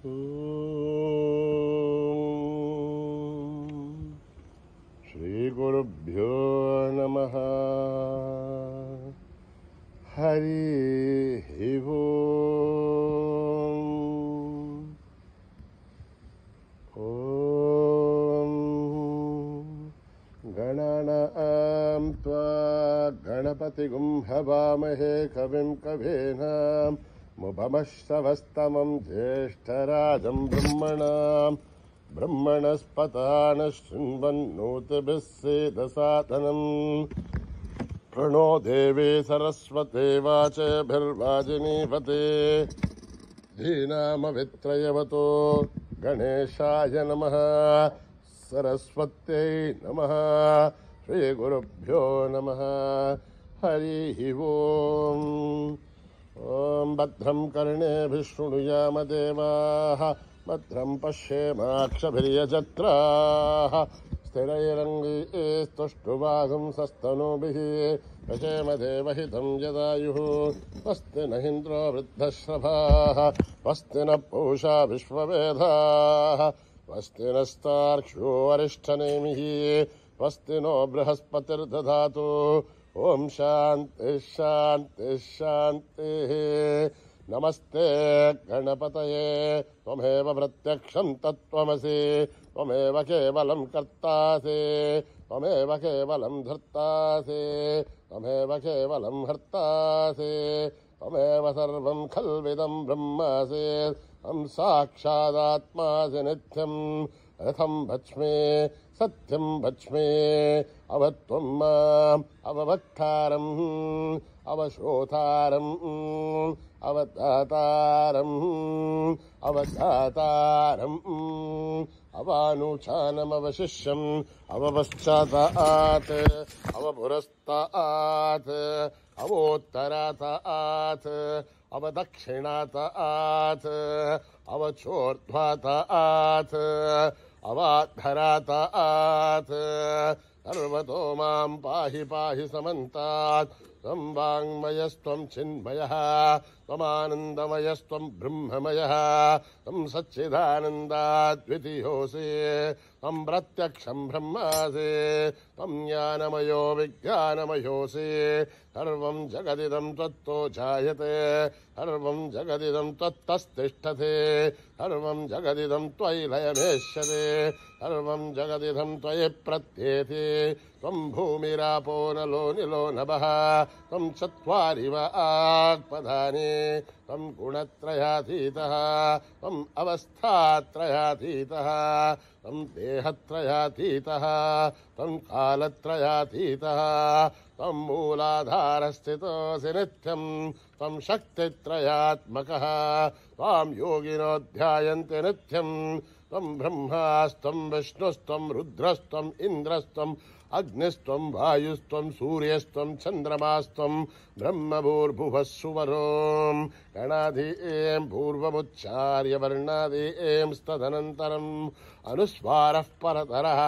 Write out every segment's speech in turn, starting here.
శ్రీగురుభ్యో నమః. హరి ఓం. ఓం గణానాం త్వా గణపతిగుం హవామహే కవిం కవీనాం ముపమశ్రవస్తమం జ్యేష్ఠరాజం బ్రహ్మణస్పతాన శృణ్వన్నోతిభిः సేదసాదనం. ప్రణో దేవీ సరస్వతే వాచభిర్వాజినీవతే. ధీనామవిత్రయవతో గణేశాయ నమః. సరస్వత్యై నమః. శ్రీగురుభ్యో నమః. హరి ఓం. ఓం భద్రం కర్ణేభిः శృణుయామ దేవాः. భద్రం పశ్యేమాక్షభిర్యజత్రాः. స్థిరైరంగైస్తుష్టువాగుంసస్తనూభిः పశేమ దేవహితం యదాయుः. స్వస్తి న ఇంద్రో వృద్ధశ్రవాः. స్వస్తి న పూషా విశ్వవేదాः. స్వస్తి నస్తార్క్ష్యో అరిష్టనేమిः. స్వస్తి నో బృహస్పతిర్దధాతు. ఓం శాంతి శాంతి శాంతి. నమస్తే గణపతయే. త్వమేవ ప్రత్యక్షం తత్వమసి. త్వమేవ కేవలం కర్తాసి. త్వమేవ కేవలం ధర్తాసి. త్వమేవ కేవలం హర్తాసి. త్వమేవ సర్వం ఖల్విదం బ్రహ్మాసి. త్వం సాక్షాదాత్మాసి నిత్యం. రథం భజ్మే సత్యం భజ్మే. అవత్వం మాం అవవక్తారం అవశ్రోతారం అవదాతారం అవధాతారం అవానుచానమవశిష్యం అవపశ్చాతాత్ అవపురస్తాత్ అవోత్తరాతాత్ అవదక్షిణాతాత్ అవచోర్ధ్వాతాత్ అవాధరాతాత్. సర్వతో మాం పాహి పాహి సమంతాత్. త్వం వాङ्मयस्त्वं చిన్మయః. త్వమానందమయస్త్వం బ్రహ్మమయః. త్వం సచ్చిదానందాద్వితీయోऽసి. త్వం ప్రత్యక్షం బ్రహ్మాసి. త్వం జ్ఞానమయో విజ్ఞానమయోऽసి. సర్వం జగదిదం త్వత్తో జాయతే. సర్వం జగదిదం త్వత్తస్థిష్ఠతే. సర్వం జగదిదం త్వయి లయమేష్యతే. సర్వం జగదిదం త్వయి ప్రత్యేతి. త్వం భూమిరాపో నలో నిలో నభః. త్వం చత్వారివ ఆత్మధాని. త్వం గుణత్రయాతీతః. త్వం అవస్థాత్రయాతీతః. త్వం దేహత్రయాతీతః. త్వం కాలత్రయాతీతః. త్వం మూలాధారస్థితోऽసి నిత్యం. త్వం శక్తిత్రయాత్మకః. త్వాం యోగినో ధ్యాయంతి నిత్యం. త్వం బ్రహ్మాస్త్వం విష్ణుస్త్వం రుద్రస్త్వం ఇంద్రస్త్వం అగ్నిస్త్వం వాయుస్త్వం సూర్యస్త్వం చంద్రమాస్త్వం బ్రహ్మభూర్భువస్సువరోం. గణాధీం పూర్వముచ్చార్య వర్ణాధీం స్తదనంతరం అనుస్వారః పరతరః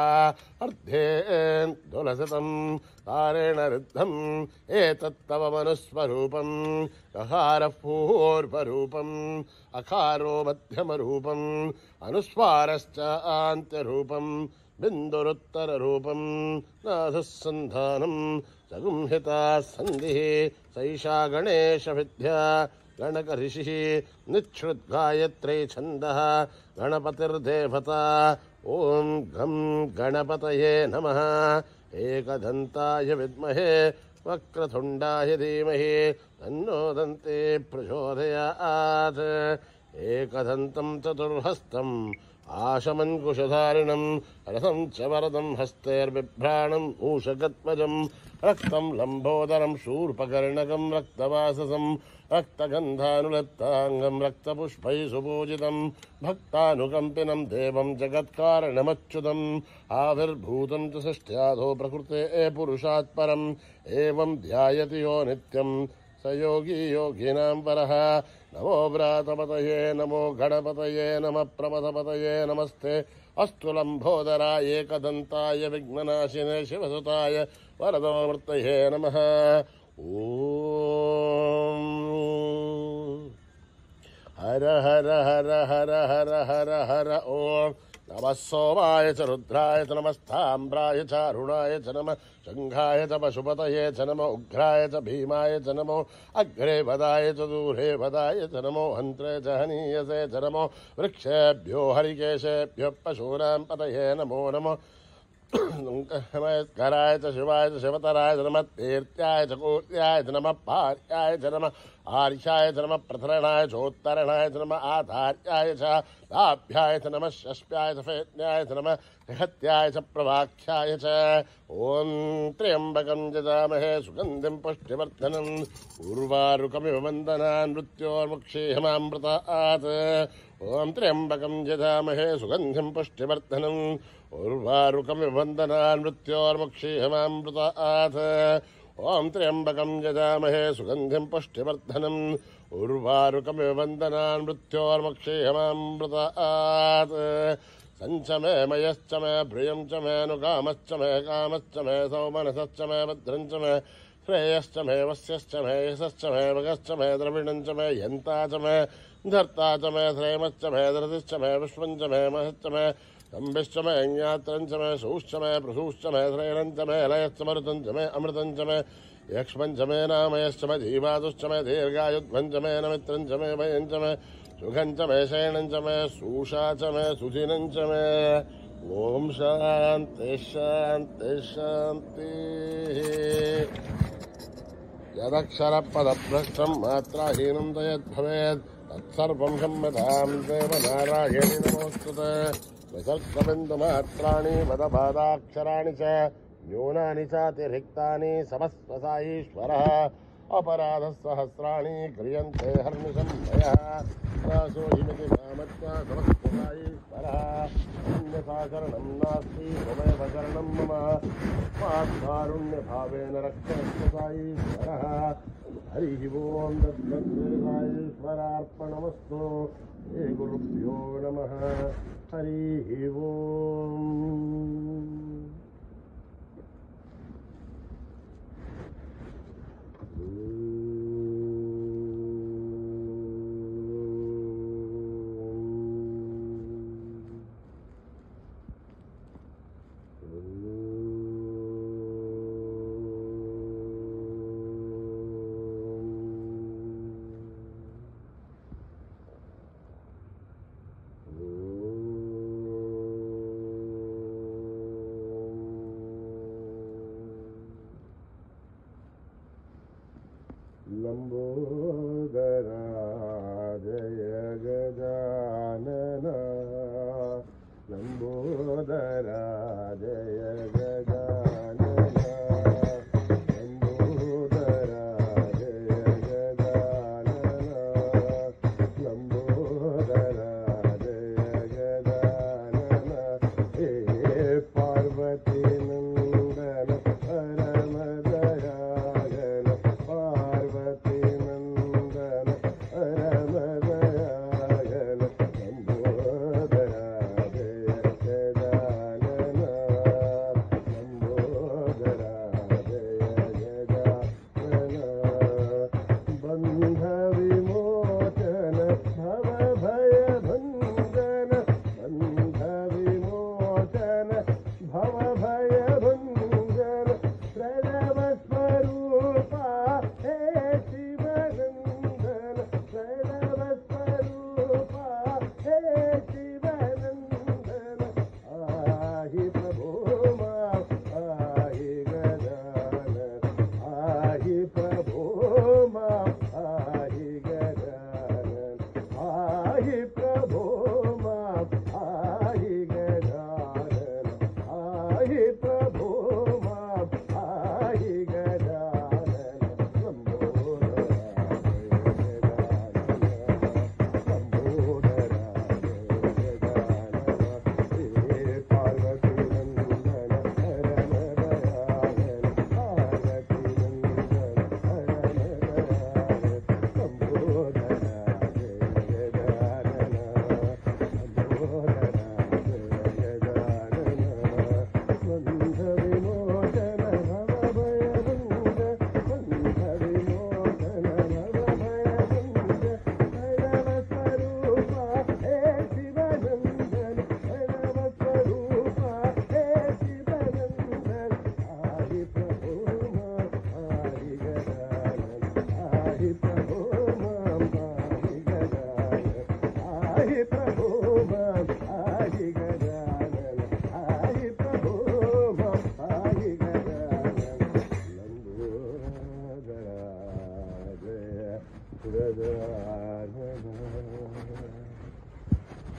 అర్ధేన్ తులసితం తారేణ రుద్ధం. ఏతత్తవ మనుస్వరూపం. అకారః పూర్వరూపం అకారో మధ్యమరూపం అనుస్వారశ్చ ఆంత్యరూపం బిందురుత్తరరూపం. నాథస్సంధానం సగుంహితా సంధిః. సైషా గణేశ విద్యా గణకర్షిః. నిశ్రుద్గాయత్రీ ఛందః గణపతిర్దేవతా. ఓం గం గణపతయే నమః. ఏకదంతాయ విద్మహే వక్రతుండాయ ధీమహి తన్నో దంతే ప్రచోదయాత్. ఏకదంతం చతుర్హస్తం ఆశమంకుశధారిణం రథం చ వరదం హస్తైర్బిభ్రాణం మూషగత్మజం. రక్తం లంబోదరం శూర్పకర్ణకం రక్తవాససం రక్తగంధానులత్తాంగం రక్తపుష్పై సుపూజితం. భక్తానుకంపినం దేవం జగత్కారణమచ్యుతం. ఆవిర్భూతం చ షష్ఠ్యాదో ప్రకృతే పురుషాత్ పరం. ఏవం ధ్యాయతి యో నిత్యం స యోగి యోగినాం వరః. నమో వ్రాతపతయే నమో గణపతయే నమ ప్రమథపతయే నమస్తే. అస్తు లంబోదరాయ ఏకదంతాయ విఘ్ననాశినే శివసుతాయ వరదమూర్తయే నమః. ఓం హర హర హర హర హర హర హర ఓం నమః సోమాయ చ రుద్రాయ చ నమస్తామ్రాయ చ అరుణాయ చ నమః శంఘాయ చ పశుపతయే చ నమః ఉగ్రాయ చ భీమాయ చ నమో అగ్రే వదాయ చ దూరే వదాయ చ నమో హంత్రే చ హనీయసే చ నమో వృక్షేభ్యో హరికేశేభ్యః పశూనాం పతయే నమో నమః నమస్కారాయ చ శివాయ చ శివతరాయ చ నమః తీర్థ్యాయ చ కూర్యాయ చ నమః పార్యాయ చ నమః ఆర్షాయ చ నమః ప్రథరణాయ చోత్తరణాయ చ నమః ఆధార్యాయ చ దాభ్యాయ చ నమః షష్ప్యాయ చ ఫేత్యాయ చ నమః త్రిహత్యాయ చ ప్రవాఖ్యాయ చ ఓం త్ర్యంబకం యజామహే సుగంధిం పుష్టివర్ధనం ఉర్వారుకమివ వందనాన్ మృత్యోర్ముక్షీయమామృతాత్ ఓం త్ర్యంబకం యజామహే సుగంధిం పుష్టివర్ధనం ఉర్వారుకమివ వందనాన్ మృత్యోర్ముక్షీయమామృతాత్ ఓం త్ర్యంబకం యజామహే సుగంధిం పుష్టివర్ధనం ఉర్వారుకమివ వందనాన్ మృత్యోర్ముక్షీయమామృతాత్ సంచ మే మయశ్చ మే ప్రియం చ మే అనుకామశ్చ మే కామశ్చ మే సౌమనసశ్చ మే భద్రం చ మే శ్రేయశ్చ మే వస్యశ్చ మే యశశ్చ మే భగశ్చ మే ద్రవిణం చ మే యంతా చ మే ధర్తా చ మే శ్రేమశ్చ మే ధృతిశ్చ మే విశ్వం చ మే మహశ్చ మే సంభిశ్చ మే జ్ఞాత్రం చ మే సూశ్చ మే ప్రసూశ్చ మే శ్రేణం చ మే లయశ్చ మరుతం చ మే అమృతం చ మే యక్ష్మం చ మే నామయశ్చ మే జీవాదుశ్చ మే దీర్ఘాయుధ్వం చ మే నమిత్రం చ మే భయం చ మే సుఖం చ మే శయనం చ మే సూషా చ మే సుధినం చ మే ఓం శాంతి శాంతి శాంతి యదక్షర పదభ్రష్టం మాత్రాహీనం తయద్భవేత్ తత్సర్వం క్షమ్యతాం దేవనారాయణి నమోస్తుతే విసర్గబిందుమాత్రాణి పదపాదాక్షరాణి చ న్యూనాని చాతిరిక్తాని సమస్వ సాయీశ్వరః అపరాధసహస్రాణి క్రియంతే హర్నిశం మయః రాసోహిమితి మామత్వా సమస్వ సాయీశ్వరః అన్యథా శరణం నాస్తి త్వమేవ శరణం మమ మాత్కారుణ్యభావేన రక్షస్వ సాయీశ్వరः హరి ఓం దత్తే సాయీశ్వరార్పణమస్తు శ్రీ గురుభ్యో నమః హరి ఓం లంబోదరా జయ గజానన లంబోదరా జయ గజానన లంబోదరా జయ గజానన లంబోదరా జయ గజానన హే పార్వతీ నందన పరమదయాళన పార్వతీ నందన పరమదయాళన లంబోదరా జయ Gajanana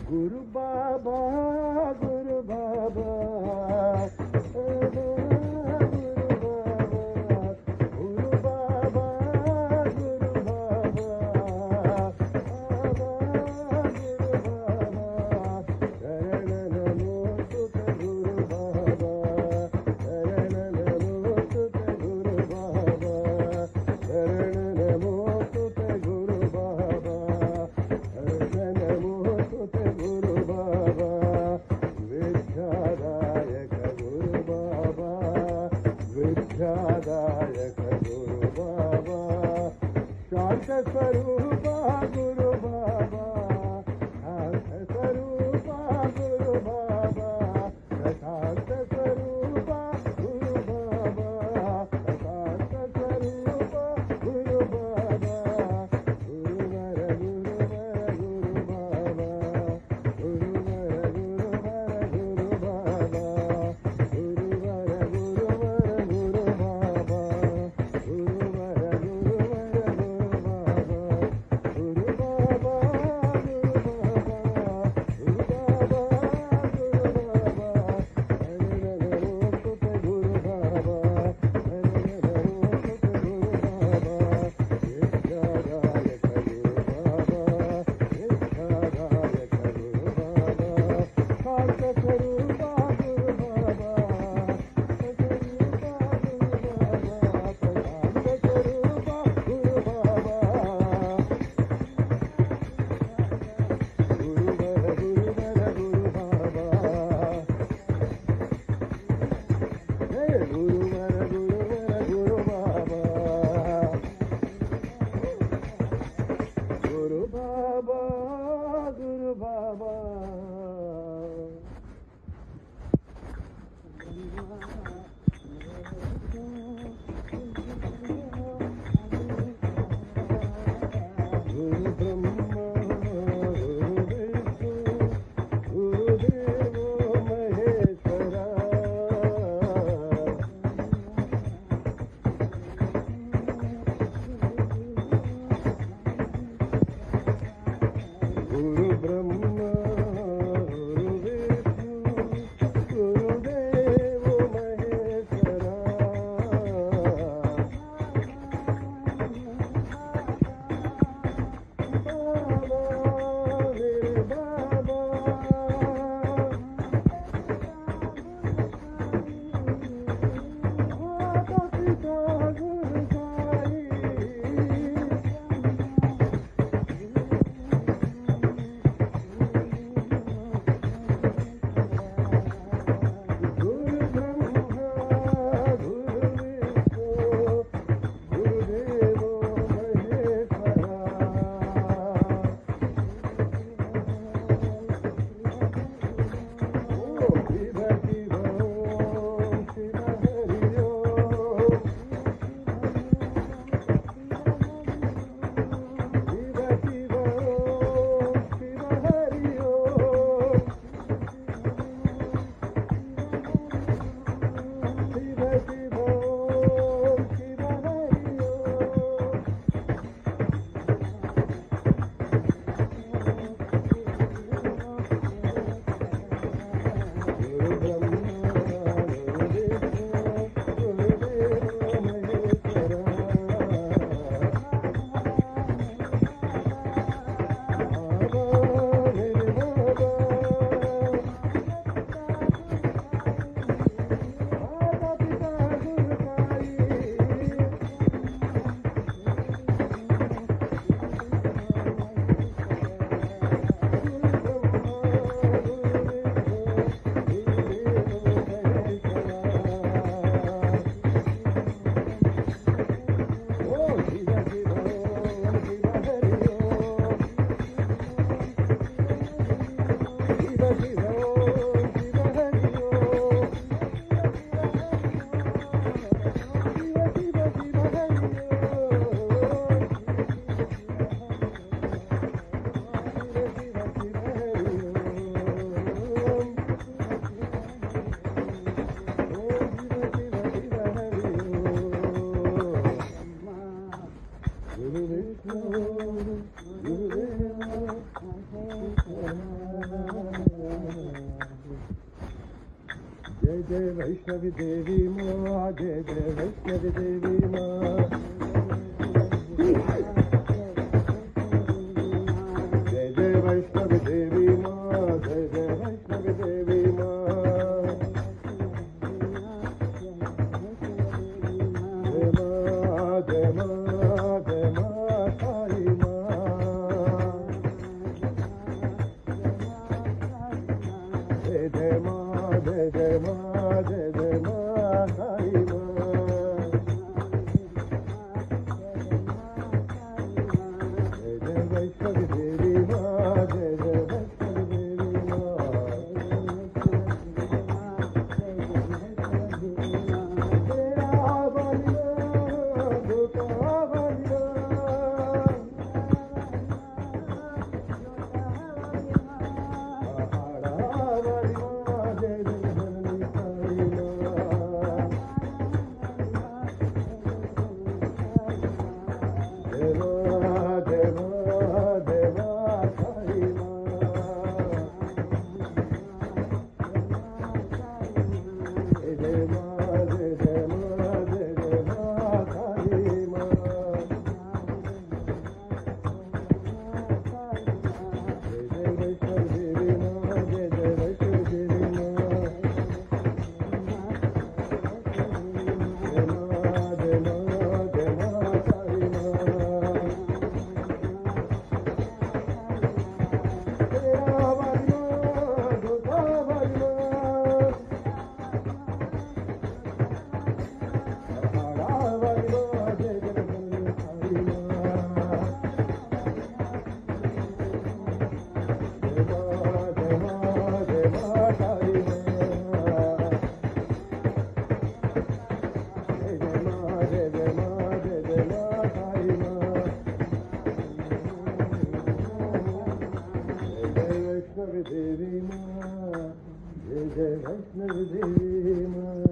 Guru Baba, Guru Baba, Guru Baba, Guru Baba, Swarupa Guru Baba, Swarupa Guru Baba, Swarupa Guru Baba, Swarupa Guru Baba, Guru Vara Guru Vara Guru Baba, Guru Vara Guru Vara Guru Baba, Guru Vara Guru Vara Guru Baba, Guru Vara Guru Vara Guru Baba, Guru Baba, Guru Baba, Guru Baba, Guru Baba, Hare Namo Sute Guru Baba, Hare Namo Sute Guru Baba, Vidyadayaka Guru Baba, Vidyadayaka Guru Baba, Santa Swarupa Guru Baba, Swarupa Guru Baba, Santa Swarupa Guru Baba, Guru Vara Guru Vara Guru Baba, Hey Guru Vara Guru Vara Guru Baba, Guru Baba, Guru Baba. Guru Brahma, Guru Vishnu, Guru Deva Maheshwara, Guru Brahma, Guru Vishnu, Guru Deva Maheshwara, Baba, Mere Baba, Mata Pita Guru Sai, Guru Brahma, Guru Vishnu, Guru Deva Maheshwara, Shiva Shiva Om, Shiva Hari Om, Shiva Shiva Om, Shiva Hari Om, Shiva Shiva Om, Shiva Hari Om. Guru Brahma, Guru Vishnu, Guru Deva Maheshwara, Baba, Mere Baba, Mata Pita Guru Sai, Guru Vishnu, Guru Deva Maheshwara. जय जय वैष्णवी देवी माँ, जय जय वैष्णवी देवी माँ, जय जय वैष्णवी देवी माँ, जय जय वैष्णवी देवी माँ, जय माँ जय माँ जय माँ काली माँ, जय जय माँ जय जय माँ जय जय माँ काली माँ, जय जय वैष्णवी देवी माँ, जय जय वैष्णवी देवी माँ, तेरा बलिदान दुखा बलिदान, पहाड़ा बलिदान, जय जय जननी काली माँ, जय माँ जय माँ जय माँ काली माँ, जय जय माँ जय जय माँ जय जय माँ काली माँ, जय जय वैष्णवी देवी माँ, जय जय वैष्णवी देवी माँ, जय माँ जय माँ जय माँ काली माँ, तेरा बलिदान दुखा बलिदान, पहाड़ा बलिदान, जय जय जननी काली माँ, जय माँ जय माँ जय माँ काली माँ, जय जय माँ जय जय माँ जय जय माँ काली माँ, जय जय वैष्णवी देवी माँ, जय जय वैष्णवी देवी माँ,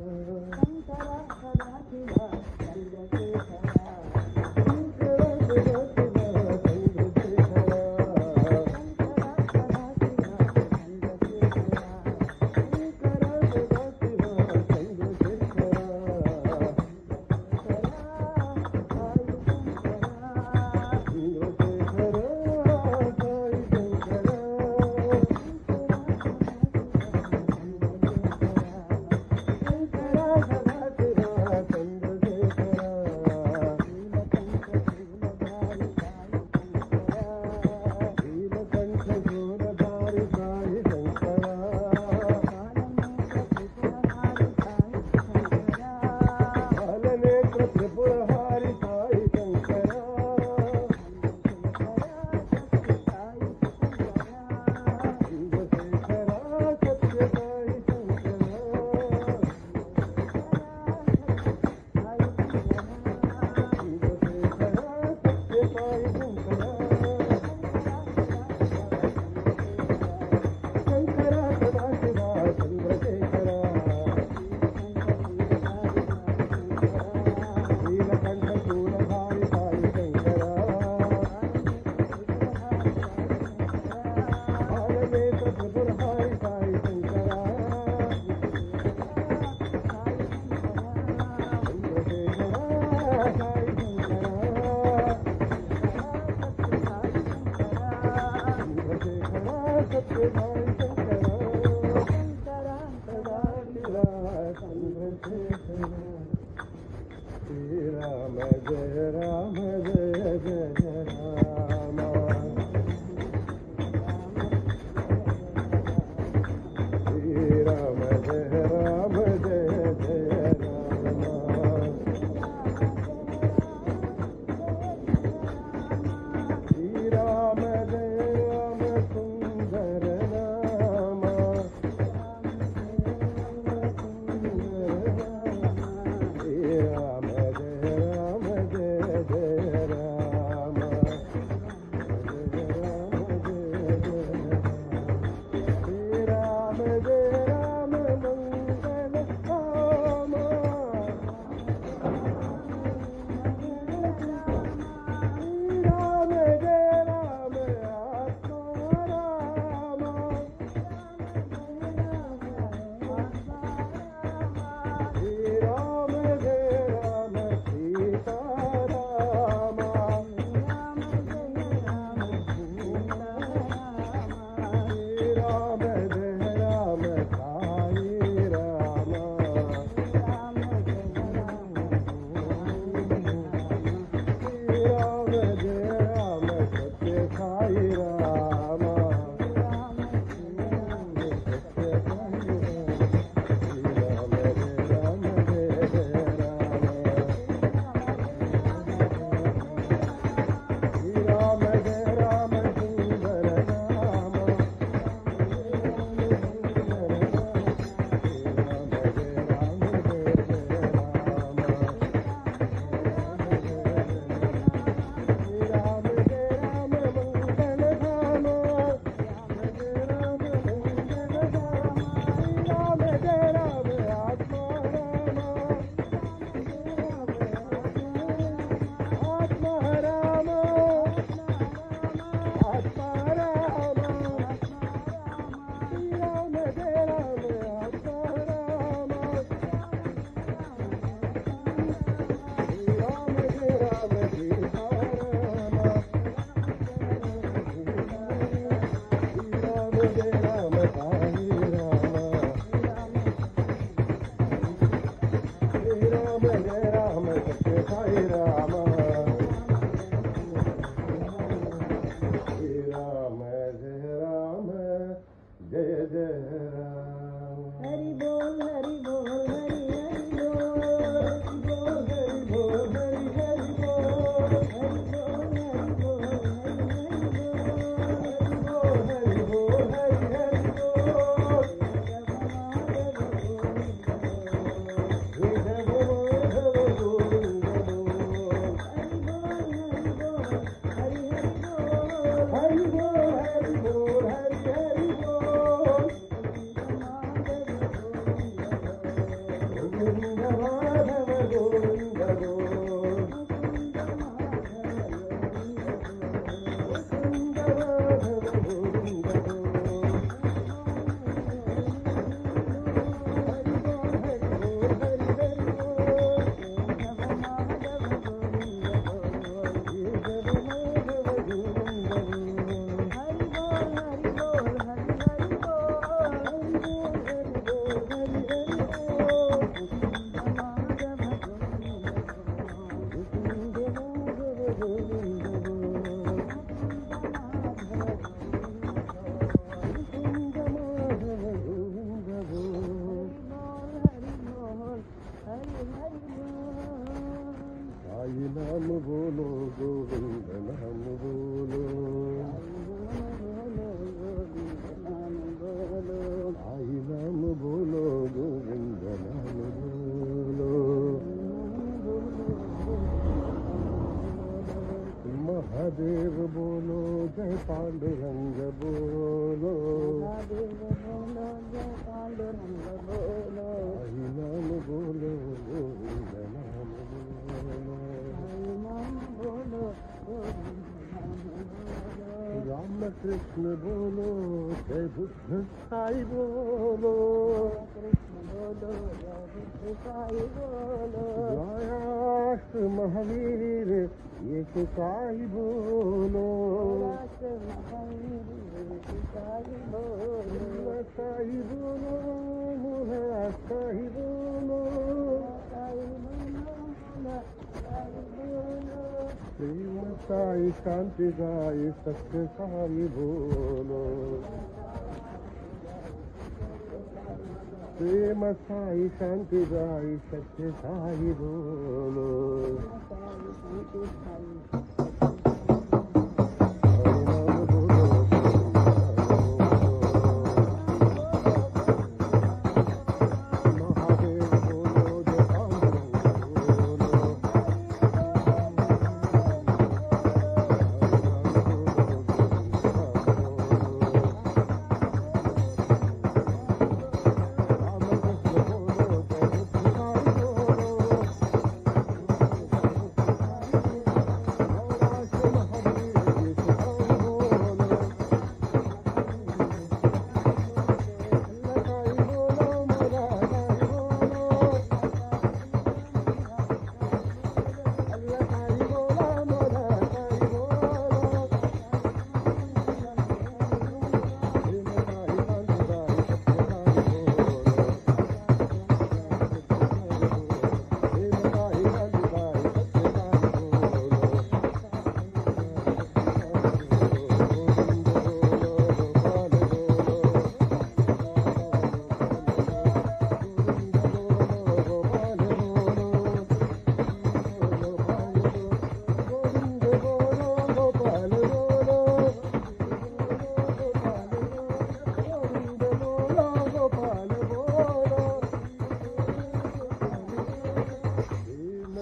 महादेव बोलो जय पांडुरंग बोलो हरि नाम बोलो गोविंद नाम बोलो हरि नाम बोलो गोविंद नाम बोलो राम कृष्ण बोलो जय बुद्ध साई बोलो कृष्ण बोलो जय बुद्ध साई बोलो जय महावीर ये साई बोलो साई बोलो साई बोलो साई बोलो प्रेम साई शांति गाय सत्य साई बोलो प्रेम साई शांति गाय सत्य साई बोलो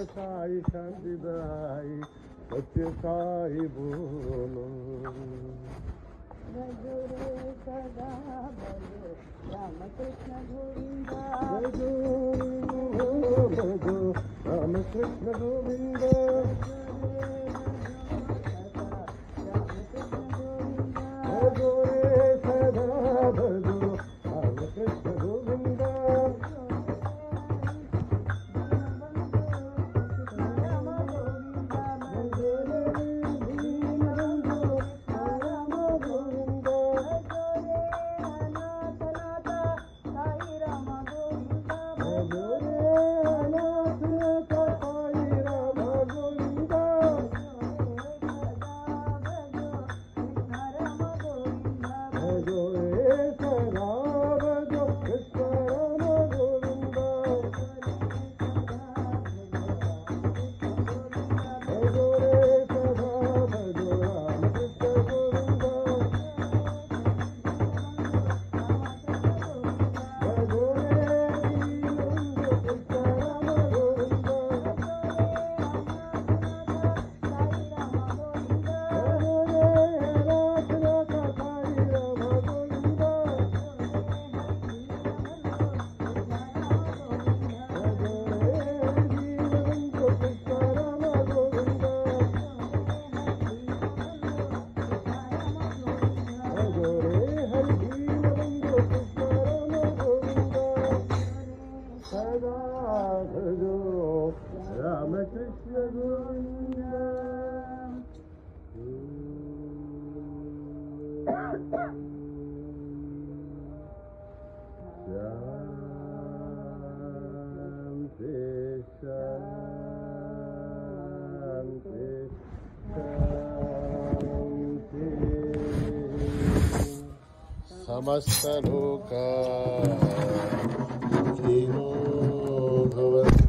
साई शांति दाई सत्य साई बोलो भजो रे सदा भजो राम कृष्ण गोविंदा भजो राम कृष्ण गोविंदा भजो रे सदा भजो राम कृष्ण गोविंदा समस्तलोका सुखिनो भवन्तु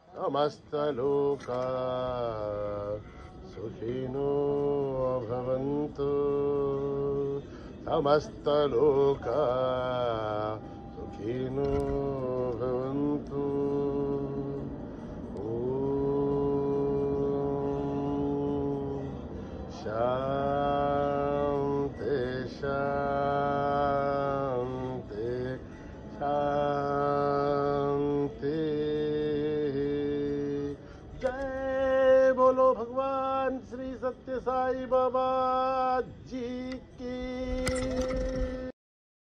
समस्तलोका सुखिनो भवन्तु समस्तलोका सुखिनो भवन्तु शांति शांति। जय बोलो भगवान श्री सत्य साई बाबा जी की।